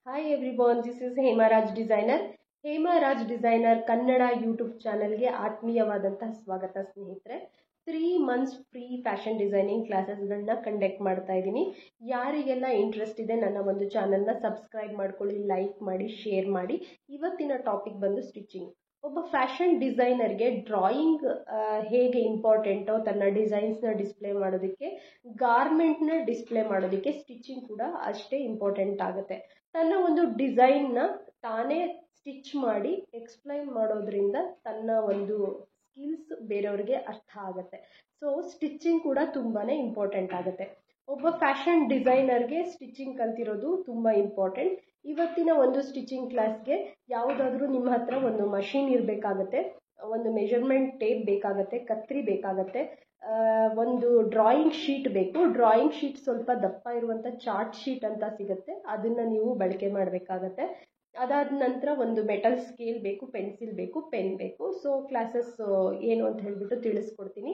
Hi everyone, this is Hemaraj Designer. Hemaraj designer Kannada YouTube ಚಾನಲ್ಗೆ ಆತ್ಮೀಯವಾದಂತಹ ಸ್ವಾಗತ ಸ್ನೇಹಿತರೆ. 3 ಮಂತ್ಸ್ ಫ್ರೀ ಫ್ಯಾಷನ್ ಡಿಸೈನಿಂಗ್ ಕ್ಲಾಸಸ್ಗಳನ್ನ ಕಂಡಕ್ಟ್ ಮಾಡ್ತಾ ಇದ್ದೀನಿ. ಯಾರಿಗೆಲ್ಲ ಇಂಟ್ರೆಸ್ಟ್ ಇದೆ ನನ್ನ ಒಂದು ಚಾನಲ್ನ ಸಬ್ಸ್ಕ್ರೈಬ್ ಮಾಡ್ಕೊಳ್ಳಿ, ಲೈಕ್ ಮಾಡಿ, ಶೇರ್ ಮಾಡಿ. ಇವತ್ತಿನ ಟಾಪಿಕ್ ಬಂದು ಸ್ಟಿಚಿಂಗ್. ಒಬ್ಬ ಫ್ಯಾಷನ್ ಡಿಸೈನರ್ಗೆ ಡ್ರಾಯಿಂಗ್ ಹೇಗೆ ಇಂಪಾರ್ಟೆಂಟೋ ತನ್ನ ಡಿಸೈನ್ಸ್ನ ಡಿಸ್ಪ್ಲೇ ಮಾಡೋದಕ್ಕೆ, ಗಾರ್ಮೆಂಟ್ನ ಡಿಸ್ಪ್ಲೇ ಮಾಡೋದಕ್ಕೆ ಸ್ಟಿಚಿಂಗ್ ಕೂಡ ಅಷ್ಟೇ ಇಂಪಾರ್ಟೆಂಟ್ ಆಗುತ್ತೆ. ತನ್ನ ಒಂದು ಡಿಸೈನ್ನ ತಾನೇ ಸ್ಟಿಚ್ ಮಾಡಿ ಎಕ್ಸ್ಪ್ಲೈನ್ ಮಾಡೋದ್ರಿಂದ ತನ್ನ ಒಂದು ಸ್ಕಿಲ್ಸ್ ಬೇರೆಯವ್ರಿಗೆ ಅರ್ಥ ಆಗುತ್ತೆ. ಸೊ ಸ್ಟಿಚಿಂಗ್ ಕೂಡ ತುಂಬಾ ಇಂಪಾರ್ಟೆಂಟ್ ಆಗುತ್ತೆ. ಒಬ್ಬ ಫ್ಯಾಷನ್ ಡಿಸೈನರ್ಗೆ ಸ್ಟಿಚಿಂಗ್ ಕಲ್ತಿರೋದು ತುಂಬ ಇಂಪಾರ್ಟೆಂಟ್. ಇವತ್ತಿನ ಒಂದು ಸ್ಟಿಚಿಂಗ್ ಕ್ಲಾಸ್ಗೆ ಯಾವುದಾದ್ರೂ ನಿಮ್ಮ ಹತ್ರ ಒಂದು ಮಷೀನ್ ಇರಬೇಕಾಗತ್ತೆ, ಒಂದು ಮೆಜರ್ಮೆಂಟ್ ಟೇಪ್ ಬೇಕಾಗತ್ತೆ, ಕತ್ರಿ ಬೇಕಾಗತ್ತೆ, ಒಂದು ಡ್ರಾಯಿಂಗ್ ಶೀಟ್ ಬೇಕು. ಡ್ರಾಯಿಂಗ್ ಶೀಟ್ ಸ್ವಲ್ಪ ದಪ್ಪ ಇರುವಂಥ ಚಾರ್ಟ್ ಶೀಟ್ ಅಂತ ಸಿಗುತ್ತೆ, ಅದನ್ನು ನೀವು ಬಳಕೆ ಮಾಡಬೇಕಾಗತ್ತೆ. ಅದಾದ ನಂತರ ಒಂದು ಮೆಟಲ್ ಸ್ಕೇಲ್ ಬೇಕು, ಪೆನ್ಸಿಲ್ ಬೇಕು, ಪೆನ್ ಬೇಕು. ಸೊ ಕ್ಲಾಸಸ್ ಏನು ಅಂತ ಹೇಳಿಬಿಟ್ಟು ತಿಳಿಸ್ಕೊಡ್ತೀನಿ.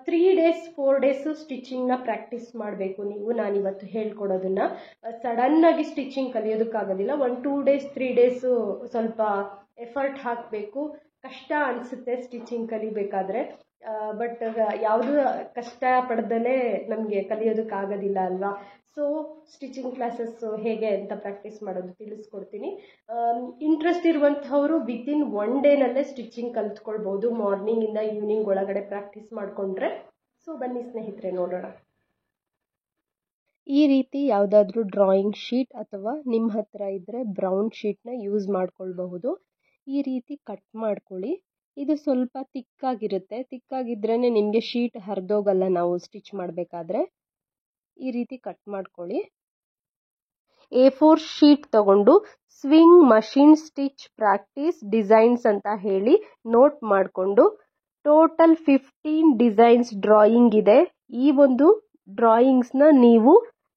3 ಡೇಸ್ 4 ಡೇಸು ಸ್ಟಿಚಿಂಗ್ನ ಪ್ರಾಕ್ಟೀಸ್ ಮಾಡಬೇಕು ನೀವು. ನಾನಿವತ್ತು ಹೇಳ್ಕೊಡೋದನ್ನು ಸಡನ್ನಾಗಿ ಸ್ಟಿಚಿಂಗ್ ಕಲಿಯೋದಕ್ಕಾಗೋದಿಲ್ಲ. 2 ಡೇಸ್ 3 ಡೇಸು ಸ್ವಲ್ಪ ಎಫರ್ಟ್ ಹಾಕಬೇಕು. ಕಷ್ಟ ಅನಿಸುತ್ತೆ ಸ್ಟಿಚಿಂಗ್ ಕಲಿಬೇಕಾದ್ರೆ, ಬಟ್ ಯಾವುದು ಕಷ್ಟ ಪಡ್ದಲೇ ನಮಗೆ ಕಲಿಯೋದಕ್ಕಾಗೋದಿಲ್ಲ ಅಲ್ವಾ. ಸೊ ಸ್ಟಿಚಿಂಗ್ ಕ್ಲಾಸಸ್ ಹೇಗೆ ಅಂತ ಪ್ರಾಕ್ಟೀಸ್ ಮಾಡೋದು ತಿಳಿಸ್ಕೊಡ್ತೀನಿ. ಇಂಟ್ರೆಸ್ಟ್ ಇರುವಂಥವರು ವಿತಿನ್ 1 ಡೇನಲ್ಲೇ ಸ್ಟಿಚಿಂಗ್ ಕಲ್ತ್ಕೊಳ್ಬೋದು, ಮಾರ್ನಿಂಗಿಂದ ಈವ್ನಿಂಗ್ ಒಳಗಡೆ ಪ್ರಾಕ್ಟೀಸ್ ಮಾಡಿಕೊಂಡ್ರೆ. ಸೊ ಬನ್ನಿ ಸ್ನೇಹಿತರೆ ನೋಡೋಣ. ಈ ರೀತಿ ಯಾವುದಾದ್ರೂ ಡ್ರಾಯಿಂಗ್ ಶೀಟ್ ಅಥವಾ ನಿಮ್ಮ ಹತ್ರ ಇದ್ದರೆ ಬ್ರೌನ್ ಶೀಟ್ನ ಯೂಸ್ ಮಾಡ್ಕೊಳ್ಬಹುದು. ಈ ರೀತಿ ಕಟ್ ಮಾಡ್ಕೊಳ್ಳಿ. ಇದು ಸ್ವಲ್ಪ ತಿಕ್ಕಾಗಿರುತ್ತೆ, ತಿಕ್ಕಾಗಿದ್ರೇ ನಿಮಗೆ ಶೀಟ್ ಹರಿದೋಗಲ್ಲ ನಾವು ಸ್ಟಿಚ್ ಮಾಡಬೇಕಾದ್ರೆ. ಈ ರೀತಿ ಕಟ್ ಮಾಡ್ಕೊಳ್ಳಿ. A4 ಶೀಟ್ ತಗೊಂಡು swing machine stitch practice designs ಅಂತ ಹೇಳಿ ನೋಟ್ ಮಾಡಿಕೊಂಡು ಟೋಟಲ್ 15 ಡಿಸೈನ್ಸ್ ಡ್ರಾಯಿಂಗ್ ಇದೆ. ಈ ಒಂದು ಡ್ರಾಯಿಂಗ್ಸ್ನ ನೀವು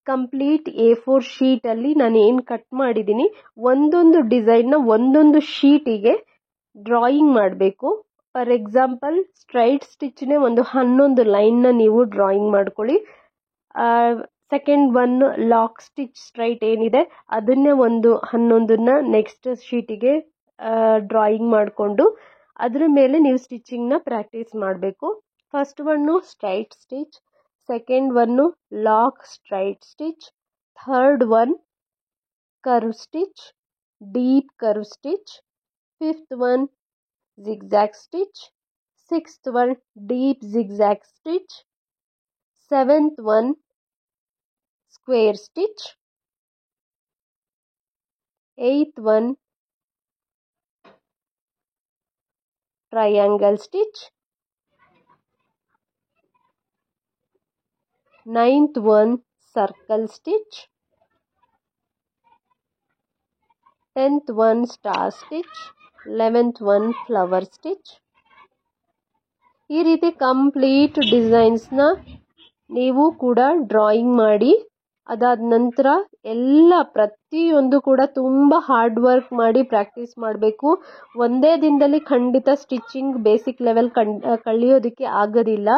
ಕಂಪ್ಲೀಟ್ A4 ಶೀಟಲ್ಲಿ ನಾನು ಏನು ಕಟ್ ಮಾಡಿದ್ದೀನಿ ಒಂದೊಂದು ಡಿಸೈನ್ನ ಒಂದೊಂದು ಶೀಟಿಗೆ ಡ್ರಾಯಿಂಗ್ ಮಾಡಬೇಕು. ಫಾರ್ ಎಕ್ಸಾಂಪಲ್ ಸ್ಟ್ರೈಟ್ ಸ್ಟಿಚ್ನೇ ಒಂದು 11 ಲೈನ್ನ ನೀವು ಡ್ರಾಯಿಂಗ್ ಮಾಡ್ಕೊಳ್ಳಿ. Second one lock stitch straight ಏನಿದೆ ಅದನ್ನೇ ಒಂದು 11ನ್ನ ನೆಕ್ಸ್ಟ್ ಶೀಟಿಗೆ ಡ್ರಾಯಿಂಗ್ ಮಾಡಿಕೊಂಡು ಅದ್ರ ಮೇಲೆ ನೀವು ಸ್ಟಿಚಿಂಗ್ನ ಪ್ರಾಕ್ಟೀಸ್ ಮಾಡಬೇಕು. First one straight stitch, second one lock straight stitch, third one curve stitch, deep curve stitch, fifth one zigzag stitch, sixth one deep zigzag stitch, seventh one square stitch, eighth one triangle stitch, ninth one circle stitch, 10th one star stitch, 11th one flower stitch. ಈ ರೀತಿ complete ಡಿಸೈನ್ಸ್ನ ನೀವು ಕೂಡ drawing ಮಾಡಿ. ಅದಾದ ನಂತರ ಎಲ್ಲ ಪ್ರತಿಯೊಂದು ಕೂಡ ತುಂಬ ಹಾರ್ಡ್ ವರ್ಕ್ ಮಾಡಿ ಪ್ರಾಕ್ಟೀಸ್ ಮಾಡಬೇಕು. ಒಂದೇ ದಿನದಲ್ಲಿ ಖಂಡಿತ ಸ್ಟಿಚಿಂಗ್ ಬೇಸಿಕ್ ಲೆವೆಲ್ ಕಲಿಯೋದಕ್ಕೆ ಆಗೋದಿಲ್ಲ.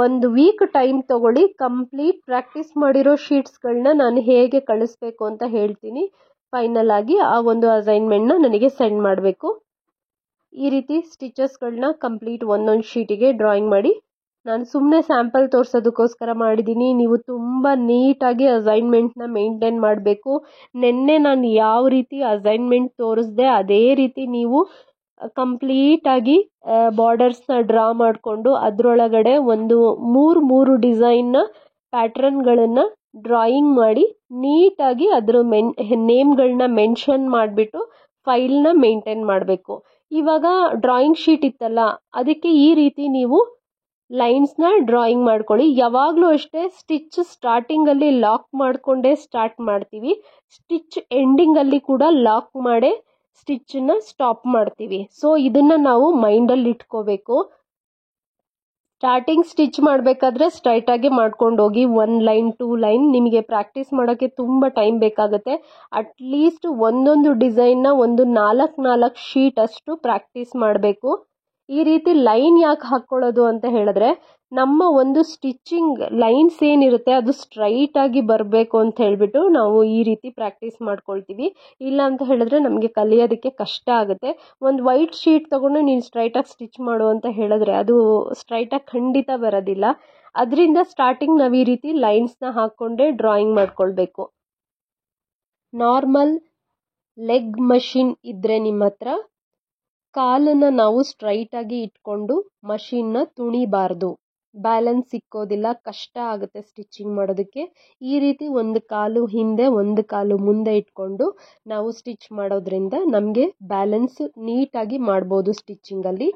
ಒಂದು ವೀಕ್ ಟೈಮ್ ತಗೊಳ್ಳಿ. ಕಂಪ್ಲೀಟ್ ಪ್ರಾಕ್ಟೀಸ್ ಮಾಡಿರೋ ಶೀಟ್ಸ್ಗಳನ್ನ ನಾನು ಹೇಗೆ ಕಳಿಸ್ಬೇಕು ಅಂತ ಹೇಳ್ತೀನಿ. ಫೈನಲ್ ಆಗಿ ಆ ಒಂದು ಅಸೈನ್ಮೆಂಟ್ನ ನನಗೆ ಸೆಂಡ್ ಮಾಡಬೇಕು. ಈ ರೀತಿ ಸ್ಟಿಚಸ್ಗಳನ್ನ ಕಂಪ್ಲೀಟ್ ಒಂದೊಂದು ಶೀಟಿಗೆ ಡ್ರಾಯಿಂಗ್ ಮಾಡಿ. ನಾನು ಸುಮ್ಮನೆ ಸ್ಯಾಂಪಲ್ ತೋರಿಸೋದಕ್ಕೋಸ್ಕರ ಮಾಡಿದ್ದೀನಿ. ನೀವು ತುಂಬ ನೀಟಾಗಿ ಅಸೈನ್ಮೆಂಟ್ನ ಮೇಂಟೈನ್ ಮಾಡಬೇಕು. ನಿನ್ನೆ ನಾನು ಯಾವ ರೀತಿ ಅಸೈನ್ಮೆಂಟ್ ತೋರಿಸ್ದೆ ಅದೇ ರೀತಿ ನೀವು ಕಂಪ್ಲೀಟಾಗಿ ಬಾರ್ಡರ್ಸ್ನ ಡ್ರಾ ಮಾಡಿಕೊಂಡು ಅದರೊಳಗಡೆ ಒಂದು 3 ಡಿಸೈನ್ನ ಪ್ಯಾಟ್ರನ್ಗಳನ್ನು ಡ್ರಾಯಿಂಗ್ ಮಾಡಿ ನೀಟಾಗಿ ಅದರ ನೇಮ್ಗಳನ್ನ ಮೆನ್ಷನ್ ಮಾಡಿಬಿಟ್ಟು ಫೈಲ್ನ ಮೇಂಟೈನ್ ಮಾಡಬೇಕು. ಇವಾಗ ಡ್ರಾಯಿಂಗ್ ಶೀಟ್ ಇತ್ತಲ್ಲ ಅದಕ್ಕೆ ಈ ರೀತಿ ನೀವು ಲೈನ್ಸ್ನ ಡ್ರಾಯಿಂಗ್ ಮಾಡ್ಕೊಳ್ಳಿ. ಯಾವಾಗಲೂ ಅಷ್ಟೇ ಸ್ಟಿಚ್ ಸ್ಟಾರ್ಟಿಂಗಲ್ಲಿ ಲಾಕ್ ಮಾಡಿಕೊಂಡೇ ಸ್ಟಾರ್ಟ್ ಮಾಡ್ತೀವಿ, ಸ್ಟಿಚ್ ಎಂಡಿಂಗಲ್ಲಿ ಕೂಡ ಲಾಕ್ ಮಾಡೇ ಸ್ಟಿಚ್ಚನ್ನು ಸ್ಟಾಪ್ ಮಾಡ್ತೀವಿ. ಸೊ ಇದನ್ನು ನಾವು ಮೈಂಡಲ್ಲಿ ಇಟ್ಕೋಬೇಕು. ಸ್ಟಾರ್ಟಿಂಗ್ ಸ್ಟಿಚ್ ಮಾಡಬೇಕಾದ್ರೆ ಸ್ಟ್ರೈಟಾಗಿ ಮಾಡ್ಕೊಂಡು ಹೋಗಿ 1 ಲೈನ್ 2 ಲೈನ್. ನಿಮಗೆ ಪ್ರಾಕ್ಟೀಸ್ ಮಾಡೋಕ್ಕೆ ತುಂಬ ಟೈಮ್ ಬೇಕಾಗುತ್ತೆ. ಅಟ್ಲೀಸ್ಟ್ ಒಂದೊಂದು ಡಿಸೈನ್ನ ಒಂದು 4 ಶೀಟ್ ಅಷ್ಟು ಪ್ರಾಕ್ಟೀಸ್ ಮಾಡಬೇಕು. ಈ ರೀತಿ ಲೈನ್ ಯಾಕೆ ಹಾಕ್ಕೊಳ್ಳೋದು ಅಂತ ಹೇಳಿದ್ರೆ ನಮ್ಮ ಒಂದು ಸ್ಟಿಚಿಂಗ್ ಲೈನ್ಸ್ ಏನಿರುತ್ತೆ ಅದು ಸ್ಟ್ರೈಟ್ ಆಗಿ ಬರಬೇಕು ಅಂತ ಹೇಳ್ಬಿಟ್ಟು ನಾವು ಈ ರೀತಿ ಪ್ರಾಕ್ಟೀಸ್ ಮಾಡ್ಕೊಳ್ತೀವಿ. ಇಲ್ಲ ಅಂತ ಹೇಳಿದ್ರೆ ನಮಗೆ ಕಲಿಯೋದಕ್ಕೆ ಕಷ್ಟ ಆಗುತ್ತೆ. ಒಂದು ವೈಟ್ ಶೀಟ್ ತಗೊಂಡು ನೀನು ಸ್ಟ್ರೈಟಾಗಿ ಸ್ಟಿಚ್ ಮಾಡು ಅಂತ ಹೇಳಿದ್ರೆ ಅದು ಸ್ಟ್ರೈಟಾಗಿ ಖಂಡಿತ ಬರೋದಿಲ್ಲ. ಅದರಿಂದ ಸ್ಟಾರ್ಟಿಂಗ್ ನಾವು ಈ ರೀತಿ ಲೈನ್ಸ್ನ ಹಾಕ್ಕೊಂಡೇ ಡ್ರಾಯಿಂಗ್ ಮಾಡ್ಕೊಳ್ಬೇಕು. ನಾರ್ಮಲ್ ಲೆಗ್ ಮಷಿನ್ ಇದ್ದರೆ ನಿಮ್ಮ ಹತ್ರ ಕಾಲನ್ನು ನಾವು ಸ್ಟ್ರೈಟಾಗಿ ಇಟ್ಕೊಂಡು ಮಷಿನ್ನ ತುಣಿಬಾರ್ದು. ಬ್ಯಾಲೆನ್ಸ್ ಸಿಕ್ಕೋದಿಲ್ಲ, ಕಷ್ಟ ಆಗುತ್ತೆ ಸ್ಟಿಚಿಂಗ್ ಮಾಡೋದಕ್ಕೆ. ಈ ರೀತಿ ಒಂದು ಕಾಲು ಹಿಂದೆ ಒಂದು ಕಾಲು ಮುಂದೆ ಇಟ್ಕೊಂಡು ನಾವು ಸ್ಟಿಚ್ ಮಾಡೋದ್ರಿಂದ ನಮಗೆ ಬ್ಯಾಲೆನ್ಸ್ ನೀಟಾಗಿ ಮಾಡ್ಬೋದು ಸ್ಟಿಚಿಂಗಲ್ಲಿ.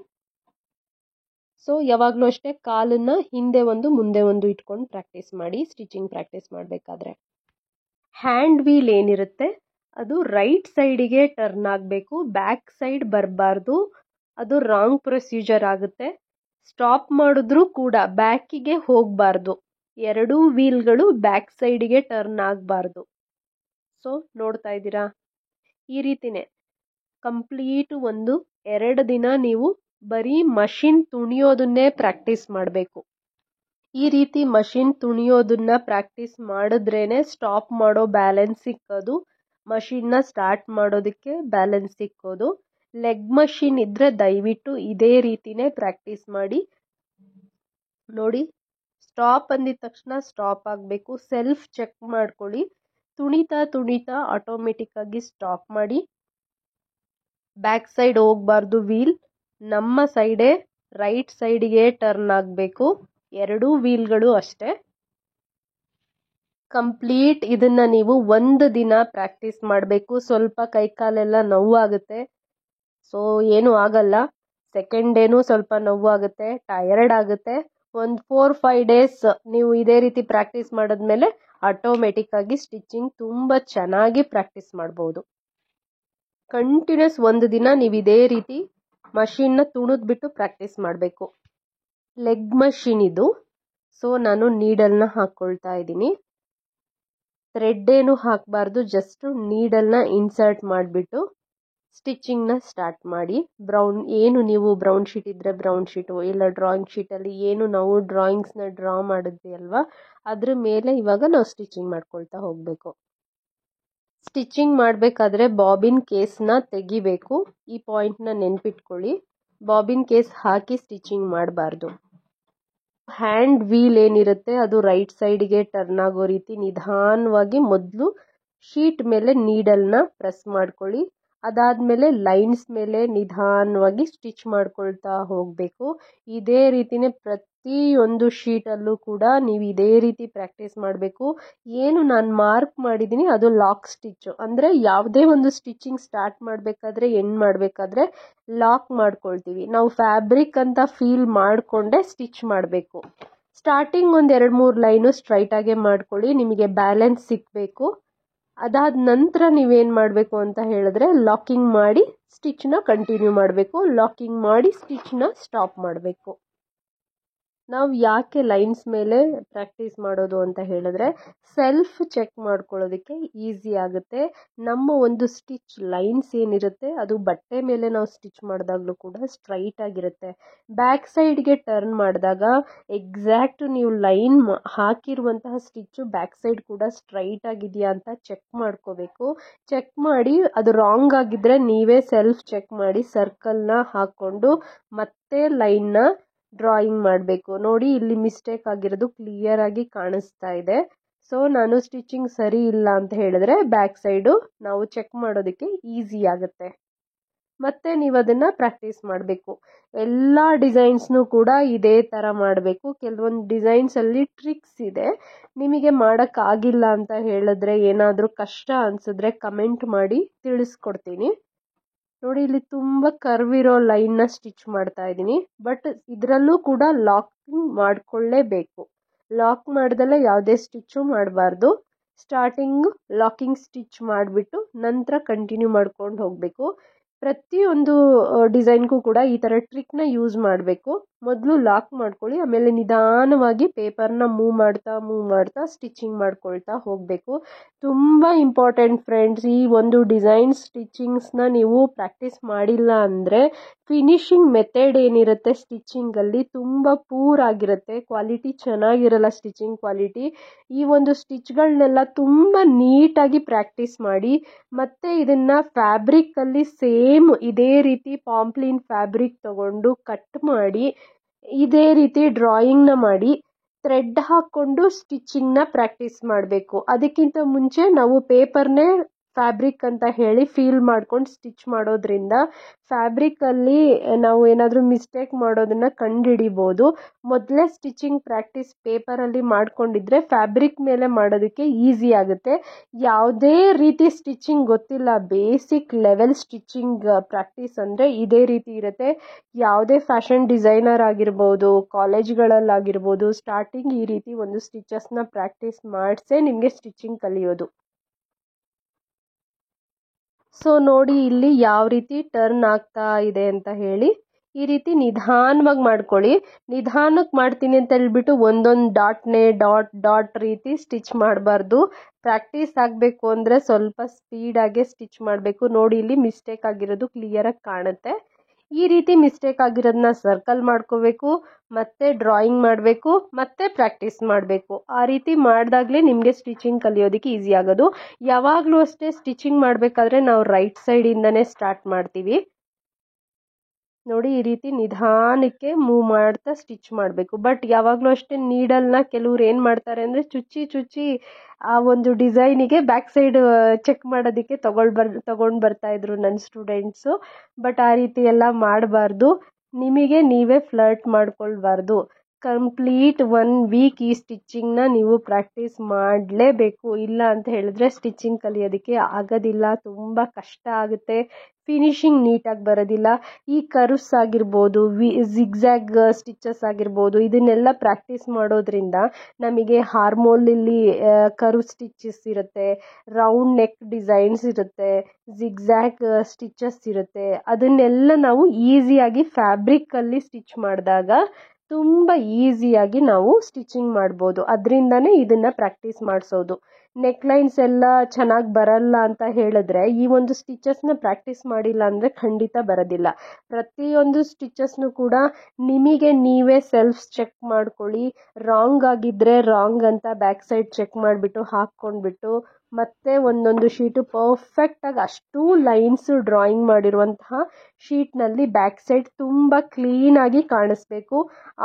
ಸೊ ಯಾವಾಗಲೂ ಅಷ್ಟೇ ಕಾಲನ್ನು ಹಿಂದೆ ಒಂದು ಮುಂದೆ ಒಂದು ಇಟ್ಕೊಂಡು ಪ್ರಾಕ್ಟೀಸ್ ಮಾಡಿ ಸ್ಟಿಚಿಂಗ್ ಪ್ರಾಕ್ಟೀಸ್ ಮಾಡಬೇಕಾದ್ರೆ. ಹ್ಯಾಂಡ್ ವೀಲ್ ಏನಿರುತ್ತೆ ಅದು ರೈಟ್ ಸೈಡಿಗೆ ಟರ್ನ್ ಆಗಬೇಕು, ಬ್ಯಾಕ್ ಸೈಡ್ ಬರಬಾರ್ದು. ಅದು ರಾಂಗ್ ಪ್ರೊಸೀಜರ್ ಆಗುತ್ತೆ. ಸ್ಟಾಪ್ ಮಾಡಿದ್ರೂ ಕೂಡ ಬ್ಯಾಕಿಗೆ ಹೋಗಬಾರ್ದು. ಎರಡೂ ವೀಲ್ಗಳು ಬ್ಯಾಕ್ ಸೈಡಿಗೆ ಟರ್ನ್ ಆಗಬಾರ್ದು. ಸೊ ನೋಡ್ತಾ ಇದ್ದೀರಾ, ಈ ರೀತಿನೇ ಕಂಪ್ಲೀಟ್ 2 ದಿನ ನೀವು ಬರೀ ಮಷಿನ್ ತುಣಿಯೋದನ್ನೇ ಪ್ರಾಕ್ಟೀಸ್ ಮಾಡಬೇಕು. ಈ ರೀತಿ ಮಷಿನ್ ತುಣಿಯೋದನ್ನ ಪ್ರಾಕ್ಟೀಸ್ ಮಾಡಿದ್ರೇನೆ ಸ್ಟಾಪ್ ಮಾಡೋ ಬ್ಯಾಲೆನ್ಸ್ ಸಿಕ್ಕೋದು, ಮಷಿನ್ನ ಸ್ಟಾರ್ಟ್ ಮಾಡೋದಕ್ಕೆ ಬ್ಯಾಲೆನ್ಸ್ ಸಿಕ್ಕೋದು. ಲೆಗ್ ಮಷಿನ್ ಇದ್ದರೆ ದಯವಿಟ್ಟು ಇದೇ ರೀತಿನೇ ಪ್ರಾಕ್ಟೀಸ್ ಮಾಡಿ. ನೋಡಿ, ಸ್ಟಾಪ್ ಅಂದಿದ ತಕ್ಷಣ ಸ್ಟಾಪ್ ಆಗಬೇಕು. ಸೆಲ್ಫ್ ಚೆಕ್ ಮಾಡ್ಕೊಳ್ಳಿ. ತುಣಿತಾ ತುಣಿತಾ ಆಟೋಮೆಟಿಕ್ಕಾಗಿ ಸ್ಟಾಪ್ ಮಾಡಿ. ಬ್ಯಾಕ್ ಸೈಡ್ ಹೋಗಬಾರ್ದು ವೀಲ್, ನಮ್ಮ ಸೈಡೇ ರೈಟ್ ಸೈಡಿಗೆ ಟರ್ನ್ ಆಗಬೇಕು. ಎರಡೂ ವೀಲ್ಗಳು ಅಷ್ಟೇ. ಕಂಪ್ಲೀಟ್ ಇದನ್ನು ನೀವು 1 ದಿನ ಪ್ರಾಕ್ಟೀಸ್ ಮಾಡಬೇಕು. ಸ್ವಲ್ಪ ಕೈಕಾಲೆಲ್ಲ ನೋವಾಗುತ್ತೆ, ಸೊ ಏನೂ ಆಗಲ್ಲ. ಸೆಕೆಂಡ್ ಡೇನೂ ಸ್ವಲ್ಪ ನೋವಾಗುತ್ತೆ, ಟಯರ್ಡ್ ಆಗುತ್ತೆ. ಒಂದು 4-5 ಡೇಸ್ ನೀವು ಇದೇ ರೀತಿ ಪ್ರಾಕ್ಟೀಸ್ ಮಾಡಿದ್ಮೇಲೆ ಆಟೋಮೆಟಿಕ್ಕಾಗಿ ಸ್ಟಿಚಿಂಗ್ ತುಂಬ ಚೆನ್ನಾಗಿ ಪ್ರಾಕ್ಟೀಸ್ ಮಾಡ್ಬೋದು. ಕಂಟಿನ್ಯೂಸ್ 1 ದಿನ ನೀವು ಇದೇ ರೀತಿ ಮಷಿನ್ನ ತುಣಿದ್ಬಿಟ್ಟು ಪ್ರಾಕ್ಟೀಸ್ ಮಾಡಬೇಕು. ಲೆಗ್ ಮಷಿನ್ ಇದು. ಸೊ ನಾನು ನೀಡಲ್ನ ಹಾಕ್ಕೊಳ್ತಾ ಇದ್ದೀನಿ. ಥ್ರೆಡ್ ಏನು ಹಾಕಬಾರ್ದು, ಜಸ್ಟ್ ನೀಡಲ್ನ ಇನ್ಸರ್ಟ್ ಮಾಡಿಬಿಟ್ಟು ಸ್ಟಿಚಿಂಗ್ನ ಸ್ಟಾರ್ಟ್ ಮಾಡಿ. ನೀವು ಬ್ರೌನ್ ಶೀಟ್ ಇದ್ದರೆ ಬ್ರೌನ್ ಶೀಟು, ಇಲ್ಲ ಡ್ರಾಯಿಂಗ್ ಶೀಟಲ್ಲಿ ಏನು ನಾವು ಡ್ರಾಯಿಂಗ್ಸ್ನ ಡ್ರಾ ಮಾಡಿದ್ವಿ ಅಲ್ವಾ, ಅದ್ರ ಮೇಲೆ ಇವಾಗ ನಾವು ಸ್ಟಿಚಿಂಗ್ ಮಾಡ್ಕೊಳ್ತಾ ಹೋಗಬೇಕು. ಸ್ಟಿಚಿಂಗ್ ಮಾಡಬೇಕಾದ್ರೆ ಬಾಬಿನ್ ಕೇಸ್ನ ತೆಗಿಬೇಕು. ಈ ಪಾಯಿಂಟ್ನ ನೆನ್ಪಿಟ್ಕೊಳ್ಳಿ. ಬಾಬಿನ್ ಕೇಸ್ ಹಾಕಿ ಸ್ಟಿಚಿಂಗ್ ಮಾಡಬಾರ್ದು. ಹ್ಯಾಂಡ್ ವೀಲ್ ಏನಿರುತ್ತೆ ಅದು ರೈಟ್ ಸೈಡ್ಗೆ ಟರ್ನ್ ಆಗೋ ರೀತಿ ನಿಧಾನವಾಗಿ ಮೊದಲು ಶೀಟ್ ಮೇಲೆ ನೀಡಲ್ನ ಪ್ರೆಸ್ ಮಾಡ್ಕೊಳ್ಳಿ. ಅದಾದಮೇಲೆ ಲೈನ್ಸ್ ಮೇಲೆ ನಿಧಾನವಾಗಿ ಸ್ಟಿಚ್ ಮಾಡ್ಕೊಳ್ತಾ ಹೋಗಬೇಕು. ಇದೇ ರೀತಿನೇ ಪ್ರತಿಯೊಂದು ಶೀಟಲ್ಲೂ ಕೂಡ ನೀವು ಇದೇ ರೀತಿ ಪ್ರಾಕ್ಟೀಸ್ ಮಾಡಬೇಕು. ಏನು ನಾನು ಮಾರ್ಕ್ ಮಾಡಿದ್ದೀನಿ ಅದು ಲಾಕ್ ಸ್ಟಿಚ್ಚು, ಅಂದರೆ ಯಾವುದೇ ಒಂದು ಸ್ಟಿಚಿಂಗ್ ಸ್ಟಾರ್ಟ್ ಮಾಡಬೇಕಾದ್ರೆ ಎಂಡ್ ಮಾಡಬೇಕಾದ್ರೆ ಲಾಕ್ ಮಾಡ್ಕೊಳ್ತೀವಿ. ನಾವು ಫ್ಯಾಬ್ರಿಕ್ ಅಂತ ಫೀಲ್ ಮಾಡಿಕೊಂಡೇ ಸ್ಟಿಚ್ ಮಾಡಬೇಕು. ಸ್ಟಾರ್ಟಿಂಗ್ 1-2-3 ಲೈನು ಸ್ಟ್ರೈಟಾಗೆ ಮಾಡ್ಕೊಳ್ಳಿ, ನಿಮಗೆ ಬ್ಯಾಲೆನ್ಸ್ ಸಿಕ್ಕಬೇಕು. ಅದಾದ ನಂತರ ನೀವೇನು ಮಾಡಬೇಕು ಅಂತ ಹೇಳಿದ್ರೆ ಲಾಕಿಂಗ್ ಮಾಡಿ ಸ್ಟಿಚ್ನ ಕಂಟಿನ್ಯೂ ಮಾಡಬೇಕು, ಲಾಕಿಂಗ್ ಮಾಡಿ ಸ್ಟಿಚ್ನ ಸ್ಟಾಪ್ ಮಾಡಬೇಕು. ನಾವು ಯಾಕೆ ಲೈನ್ಸ್ ಮೇಲೆ ಪ್ರಾಕ್ಟೀಸ್ ಮಾಡೋದು ಅಂತ ಹೇಳಿದ್ರೆ ಸೆಲ್ಫ್ ಚೆಕ್ ಮಾಡ್ಕೊಳ್ಳೋದಕ್ಕೆ ಈಸಿ ಆಗುತ್ತೆ. ನಮ್ಮ ಒಂದು ಸ್ಟಿಚ್ ಲೈನ್ಸ್ ಏನಿರುತ್ತೆ ಅದು ಬಟ್ಟೆ ಮೇಲೆ ನಾವು ಸ್ಟಿಚ್ ಮಾಡಿದಾಗಲೂ ಕೂಡ ಸ್ಟ್ರೈಟ್ ಆಗಿರುತ್ತೆ. ಬ್ಯಾಕ್ ಸೈಡ್ಗೆ ಟರ್ನ್ ಮಾಡಿದಾಗ ಎಕ್ಸಾಕ್ಟ್ ನೀವು ಲೈನ್ ಹಾಕಿರುವಂತಹ ಸ್ಟಿಚ್ಚು ಬ್ಯಾಕ್ ಸೈಡ್ ಕೂಡ ಸ್ಟ್ರೈಟ್ ಆಗಿದೆಯಾ ಅಂತ ಚೆಕ್ ಮಾಡ್ಕೋಬೇಕು. ಚೆಕ್ ಮಾಡಿ ಅದು ರಾಂಗ್ ಆಗಿದ್ದರೆ ನೀವೇ ಸೆಲ್ಫ್ ಚೆಕ್ ಮಾಡಿ ಸರ್ಕಲ್ನ ಹಾಕ್ಕೊಂಡು ಮತ್ತೆ ಲೈನ್ನ ಡ್ರಾಯಿಂಗ್ ಮಾಡಬೇಕು. ನೋಡಿ, ಇಲ್ಲಿ ಮಿಸ್ಟೇಕ್ ಆಗಿರೋದು ಕ್ಲಿಯರ್ ಆಗಿ ಕಾಣಿಸ್ತಾ ಇದೆ. ಸೊ ನಾನು ಸ್ಟಿಚಿಂಗ್ ಸರಿ ಇಲ್ಲ ಅಂತ ಹೇಳಿದ್ರೆ ಬ್ಯಾಕ್ ಸೈಡು ನಾವು ಚೆಕ್ ಮಾಡೋದಕ್ಕೆ ಈಸಿ ಆಗುತ್ತೆ. ಮತ್ತೆ ನೀವು ಅದನ್ನು ಪ್ರಾಕ್ಟೀಸ್ ಮಾಡಬೇಕು. ಎಲ್ಲ ಡಿಸೈನ್ಸ್ನೂ ಕೂಡ ಇದೇ ಥರ ಮಾಡಬೇಕು. ಕೆಲವೊಂದು ಡಿಸೈನ್ಸಲ್ಲಿ ಟ್ರಿಕ್ಸ್ ಇದೆ. ನಿಮಗೆ ಮಾಡೋಕ್ಕಾಗಿಲ್ಲ ಅಂತ ಹೇಳಿದ್ರೆ, ಏನಾದರೂ ಕಷ್ಟ ಅನಿಸಿದ್ರೆ ಕಮೆಂಟ್ ಮಾಡಿ ತಿಳಿಸ್ಕೊಡ್ತೀನಿ. ನೋಡಿ, ಇಲ್ಲಿ ತುಂಬ ಕರ್ವ್ ಇರೋ ಲೈನ್ನ ಸ್ಟಿಚ್ ಮಾಡ್ತಾ ಇದ್ದೀನಿ. ಬಟ್ ಇದರಲ್ಲೂ ಕೂಡ ಲಾಕಿಂಗ್ ಮಾಡಿಕೊಳ್ಳೇಬೇಕು. ಲಾಕ್ ಮಾಡ್ದಲ್ಲೇ ಯಾವುದೇ ಸ್ಟಿಚ್ಚು ಮಾಡಬಾರ್ದು. ಸ್ಟಾರ್ಟಿಂಗು ಲಾಕಿಂಗ್ ಸ್ಟಿಚ್ ಮಾಡಿಬಿಟ್ಟು ನಂತರ ಕಂಟಿನ್ಯೂ ಮಾಡ್ಕೊಂಡು ಹೋಗಬೇಕು. ಪ್ರತಿಯೊಂದು ಡಿಸೈನ್ಗೂ ಕೂಡ ಈ ಥರ ಟ್ರಿಕ್ನ ಯೂಸ್ ಮಾಡಬೇಕು. ಮೊದಲು ಲಾಕ್ ಮಾಡ್ಕೊಳ್ಳಿ, ಆಮೇಲೆ ನಿಧಾನವಾಗಿ ಪೇಪರ್ನ ಮೂವ್ ಮಾಡ್ತಾ ಸ್ಟಿಚಿಂಗ್ ಮಾಡ್ಕೊಳ್ತಾ ಹೋಗಬೇಕು. ತುಂಬ ಇಂಪಾರ್ಟೆಂಟ್ ಫ್ರೆಂಡ್ಸ್, ಈ ಒಂದು ಡಿಸೈನ್ ಸ್ಟಿಚಿಂಗ್ಸ್ನ ನೀವು ಪ್ರಾಕ್ಟೀಸ್ ಮಾಡಿಲ್ಲ ಅಂದರೆ ಫಿನಿಶಿಂಗ್ ಮೆಥಡ್ ಏನಿರುತ್ತೆ ಸ್ಟಿಚಿಂಗಲ್ಲಿ ತುಂಬ ಪೂರ್ ಆಗಿರುತ್ತೆ, ಕ್ವಾಲಿಟಿ ಚೆನ್ನಾಗಿರಲ್ಲ ಸ್ಟಿಚಿಂಗ್ ಕ್ವಾಲಿಟಿ. ಈ ಒಂದು ಸ್ಟಿಚ್ಗಳನ್ನೆಲ್ಲ ತುಂಬ ನೀಟಾಗಿ ಪ್ರಾಕ್ಟೀಸ್ ಮಾಡಿ, ಮತ್ತು ಇದನ್ನು ಫ್ಯಾಬ್ರಿಕ್ಕಲ್ಲಿ ಸೇಮ್ ಇದೇ ರೀತಿ ಪಾಂಪ್ಲಿನ್ ಫ್ಯಾಬ್ರಿಕ್ ತಗೊಂಡು ಕಟ್ ಮಾಡಿ ಇದೇ ರೀತಿ ಡ್ರಾಯಿಂಗ್ನ ಮಾಡಿ ಥ್ರೆಡ್ ಹಾಕ್ಕೊಂಡು ಸ್ಟಿಚಿಂಗ್ನ ಪ್ರಾಕ್ಟೀಸ್ ಮಾಡಬೇಕು. ಅದಕ್ಕಿಂತ ಮುಂಚೆ ನಾವು ಪೇಪರ್ನೇ ಫ್ಯಾಬ್ರಿಕ್ ಅಂತ ಹೇಳಿ ಫೀಲ್ ಮಾಡ್ಕೊಂಡು ಸ್ಟಿಚ್ ಮಾಡೋದ್ರಿಂದ ಫ್ಯಾಬ್ರಿಕಲ್ಲಿ ನಾವು ಏನಾದರೂ ಮಿಸ್ಟೇಕ್ ಮಾಡೋದನ್ನು ಕಂಡುಹಿಡಿಬೋದು. ಮೊದಲೇ ಸ್ಟಿಚಿಂಗ್ ಪ್ರಾಕ್ಟೀಸ್ ಪೇಪರಲ್ಲಿ ಮಾಡ್ಕೊಂಡಿದ್ರೆ ಫ್ಯಾಬ್ರಿಕ್ ಮೇಲೆ ಮಾಡೋದಕ್ಕೆ ಈಸಿ ಆಗುತ್ತೆ. ಯಾವುದೇ ರೀತಿ ಸ್ಟಿಚಿಂಗ್ ಗೊತ್ತಿಲ್ಲ, ಬೇಸಿಕ್ ಲೆವೆಲ್ ಸ್ಟಿಚಿಂಗ್ ಪ್ರಾಕ್ಟೀಸ್ ಅಂದರೆ ಇದೇ ರೀತಿ ಇರುತ್ತೆ. ಯಾವುದೇ ಫ್ಯಾಷನ್ ಡಿಸೈನರ್ ಆಗಿರ್ಬೋದು, ಕಾಲೇಜ್ಗಳಲ್ಲಾಗಿರ್ಬೋದು, ಸ್ಟಾರ್ಟಿಂಗ್ ಈ ರೀತಿ ಒಂದು ಸ್ಟಿಚಸ್ನ ಪ್ರಾಕ್ಟೀಸ್ ಮಾಡಿಸೇ ನಿಮಗೆ ಸ್ಟಿಚಿಂಗ್ ಕಲಿಯೋದು. ಸೊ ನೋಡಿ ಇಲ್ಲಿ ಯಾವ ರೀತಿ ಟರ್ನ್ ಆಗ್ತಾ ಇದೆ ಅಂತ ಹೇಳಿ. ಈ ರೀತಿ ನಿಧಾನವಾಗಿ ಮಾಡ್ಕೊಳ್ಳಿ. ನಿಧಾನಕ್ಕೆ ಮಾಡ್ತೀನಿ ಅಂತ ಹೇಳ್ಬಿಟ್ಟು ಒಂದೊಂದು ಡಾಟ್ ರೀತಿ ಸ್ಟಿಚ್ ಮಾಡಬಾರ್ದು. ಪ್ರಾಕ್ಟೀಸ್ ಆಗಬೇಕು ಅಂದರೆ ಸ್ವಲ್ಪ ಸ್ಪೀಡಾಗೆ ಸ್ಟಿಚ್ ಮಾಡಬೇಕು. ನೋಡಿ ಇಲ್ಲಿ ಮಿಸ್ಟೇಕ್ ಆಗಿರೋದು ಕ್ಲಿಯರಾಗಿ ಕಾಣುತ್ತೆ. ಈ ರೀತಿ ಮಿಸ್ಟೇಕ್ ಆಗಿರೋದನ್ನ ಸರ್ಕಲ್ ಮಾಡ್ಕೋಬೇಕು, ಮತ್ತೆ ಡ್ರಾಯಿಂಗ್ ಮಾಡಬೇಕು, ಮತ್ತೆ ಪ್ರಾಕ್ಟೀಸ್ ಮಾಡಬೇಕು. ಆ ರೀತಿ ಮಾಡಿದಾಗಲೇ ನಿಮಗೆ ಸ್ಟಿಚಿಂಗ್ ಕಲಿಯೋದಕ್ಕೆ ಈಸಿ ಆಗೋದು. ಯಾವಾಗಲೂ ಅಷ್ಟೇ ಸ್ಟಿಚಿಂಗ್ ಮಾಡಬೇಕಾದ್ರೆ ನಾವು ರೈಟ್ ಸೈಡಿಂದನೇ ಸ್ಟಾರ್ಟ್ ಮಾಡ್ತೀವಿ. ನೋಡಿ ಈ ರೀತಿ ನಿಧಾನಕ್ಕೆ ಮೂವ್ ಮಾಡ್ತಾ ಸ್ಟಿಚ್ ಮಾಡಬೇಕು. ಬಟ್ ಯಾವಾಗಲೂ ಅಷ್ಟೇ ನೀಡಲ್ನ ಕೆಲವ್ರು ಏನು ಮಾಡ್ತಾರೆ ಅಂದರೆ ಚುಚ್ಚಿ ಆ ಒಂದು ಡಿಸೈನಿಗೆ ಬ್ಯಾಕ್ ಸೈಡ್ ಚೆಕ್ ಮಾಡೋದಕ್ಕೆ ತಗೊಂಡು ಬರ್ತಾಯಿದ್ರು ನನ್ನ ಸ್ಟೂಡೆಂಟ್ಸು. ಬಟ್ ಆ ರೀತಿ ಎಲ್ಲ ಮಾಡಬಾರ್ದು. ನಿಮಗೆ ನೀವೇ ಫ್ಲರ್ಟ್ ಮಾಡ್ಕೊಳ್ಬಾರ್ದು. ಕಂಪ್ಲೀಟ್ 1 ವೀಕ್ ಈ ಸ್ಟಿಚಿಂಗ್ನ ನೀವು ಪ್ರಾಕ್ಟೀಸ್ ಮಾಡಲೇಬೇಕು. ಇಲ್ಲ ಅಂತ ಹೇಳಿದ್ರೆ ಸ್ಟಿಚಿಂಗ್ ಕಲಿಯೋದಕ್ಕೆ ಆಗೋದಿಲ್ಲ, ತುಂಬ ಕಷ್ಟ ಆಗುತ್ತೆ, ಫಿನಿಶಿಂಗ್ ನೀಟಾಗಿ ಬರೋದಿಲ್ಲ. ಈ ಕರ್ವ್ಸ್ ಆಗಿರ್ಬೋದು, ಜಿಗ್ಜ್ಯಾಗ್ ಸ್ಟಿಚಸ್ ಆಗಿರ್ಬೋದು, ಇದನ್ನೆಲ್ಲ ಪ್ರಾಕ್ಟೀಸ್ ಮಾಡೋದ್ರಿಂದ ನಮಗೆ ಹಾರ್ಮೋಲಲ್ಲಿ ಕರ್ವ್ ಸ್ಟಿಚಸ್ ಇರುತ್ತೆ, ರೌಂಡ್ ನೆಕ್ ಡಿಸೈನ್ಸ್ ಇರುತ್ತೆ, ಜಿಗ್ಜ್ಯಾಗ್ ಸ್ಟಿಚಸ್ ಇರುತ್ತೆ. ಅದನ್ನೆಲ್ಲ ನಾವು ಈಸಿಯಾಗಿ ಫ್ಯಾಬ್ರಿಕ್ಕಲ್ಲಿ ಸ್ಟಿಚ್ ಮಾಡಿದಾಗ ತುಂಬ ಈಸಿಯಾಗಿ ನಾವು ಸ್ಟಿಚಿಂಗ್ ಮಾಡ್ಬೋದು. ಅದರಿಂದನೇ ಇದನ್ನು ಪ್ರಾಕ್ಟೀಸ್ ಮಾಡಿಸೋದು. ನೆಕ್ಲೈನ್ಸ್ ಎಲ್ಲ ಚೆನ್ನಾಗಿ ಬರಲ್ಲ ಅಂತ ಹೇಳಿದ್ರೆ ಈ ಒಂದು ಸ್ಟಿಚಸ್ನ ಪ್ರಾಕ್ಟೀಸ್ ಮಾಡಿಲ್ಲ ಅಂದರೆ ಖಂಡಿತ ಬರೋದಿಲ್ಲ. ಪ್ರತಿಯೊಂದು ಸ್ಟಿಚಸ್ನು ಕೂಡ ನಿಮಗೆ ನೀವೇ ಸೆಲ್ಫ್ ಚೆಕ್ ಮಾಡ್ಕೊಳ್ಳಿ. ರಾಂಗ್ ಆಗಿದ್ದರೆ ರಾಂಗ್ ಅಂತ ಬ್ಯಾಕ್ ಸೈಡ್ ಚೆಕ್ ಮಾಡಿಬಿಟ್ಟು ಹಾಕ್ಕೊಂಡ್ಬಿಟ್ಟು ಮತ್ತೆ ಒಂದೊಂದು ಶೀಟು ಪರ್ಫೆಕ್ಟಾಗಿ ಅಷ್ಟೂ ಲೈನ್ಸು ಡ್ರಾಯಿಂಗ್ ಮಾಡಿರುವಂತಹ ಶೀಟ್ನಲ್ಲಿ ಬ್ಯಾಕ್ ಸೈಡ್ ತುಂಬ ಕ್ಲೀನಾಗಿ ಕಾಣಿಸ್ಬೇಕು.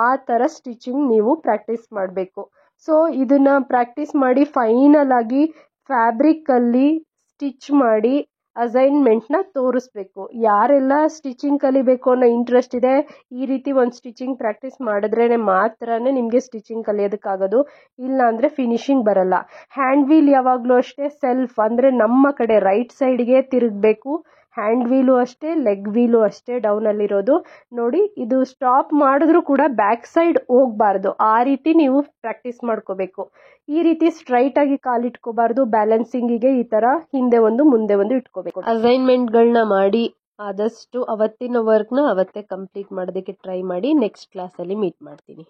ಆ ಥರ ಸ್ಟಿಚಿಂಗ್ ನೀವು ಪ್ರಾಕ್ಟೀಸ್ ಮಾಡಬೇಕು. ಸೊ ಇದನ್ನು ಪ್ರಾಕ್ಟೀಸ್ ಮಾಡಿ ಫೈನಲ್ ಆಗಿ ಫ್ಯಾಬ್ರಿಕ್ಕಲ್ಲಿ ಸ್ಟಿಚ್ ಮಾಡಿ ಅಸೈನ್ಮೆಂಟ್ನ ತೋರಿಸ್ಬೇಕು. ಯಾರೆಲ್ಲ ಸ್ಟಿಚಿಂಗ್ ಕಲಿಬೇಕು ಅನ್ನೋ ಇಂಟ್ರೆಸ್ಟ್ ಇದೆ, ಈ ರೀತಿ ಒಂದು ಸ್ಟಿಚಿಂಗ್ ಪ್ರಾಕ್ಟೀಸ್ ಮಾಡಿದ್ರೇ ಮಾತ್ರ ನಿಮಗೆ ಸ್ಟಿಚಿಂಗ್ ಕಲಿಯೋದಕ್ಕಾಗೋದು. ಇಲ್ಲ ಅಂದರೆ ಫಿನಿಶಿಂಗ್ ಬರಲ್ಲ. ಹ್ಯಾಂಡ್ ವೀಲ್ ಯಾವಾಗಲೂ ಅಷ್ಟೇ ಸೆಲ್ಫ್ ಅಂದರೆ ನಮ್ಮ ಕಡೆ ರೈಟ್ ಸೈಡ್ಗೆ ತಿರುಗಬೇಕು. ಹ್ಯಾಂಡ್ ವೀಲು ಅಷ್ಟೇ, ಲೆಗ್ ವೀಲು ಅಷ್ಟೇ ಡೌನಲ್ಲಿರೋದು. ನೋಡಿ ಇದು ಸ್ಟಾಪ್ ಮಾಡಿದ್ರೂ ಕೂಡ ಬ್ಯಾಕ್ ಸೈಡ್ ಹೋಗಬಾರ್ದು. ಆ ರೀತಿ ನೀವು ಪ್ರಾಕ್ಟೀಸ್ ಮಾಡ್ಕೋಬೇಕು. ಈ ರೀತಿ ಸ್ಟ್ರೈಟಾಗಿ ಕಾಲಿಟ್ಕೋಬಾರ್ದು. ಬ್ಯಾಲೆನ್ಸಿಂಗಿಗೆ ಈ ಥರ ಹಿಂದೆ ಒಂದು ಮುಂದೆ ಒಂದು ಇಟ್ಕೋಬೇಕು. ಅಸೈನ್ಮೆಂಟ್ಗಳನ್ನ ಮಾಡಿ ಆದಷ್ಟು ಅವತ್ತಿನ ವರ್ಕ್ನ ಅವತ್ತೇ ಕಂಪ್ಲೀಟ್ ಮಾಡೋದಕ್ಕೆ ಟ್ರೈ ಮಾಡಿ. ನೆಕ್ಸ್ಟ್ ಕ್ಲಾಸಲ್ಲಿ ಮೀಟ್ ಮಾಡ್ತೀನಿ.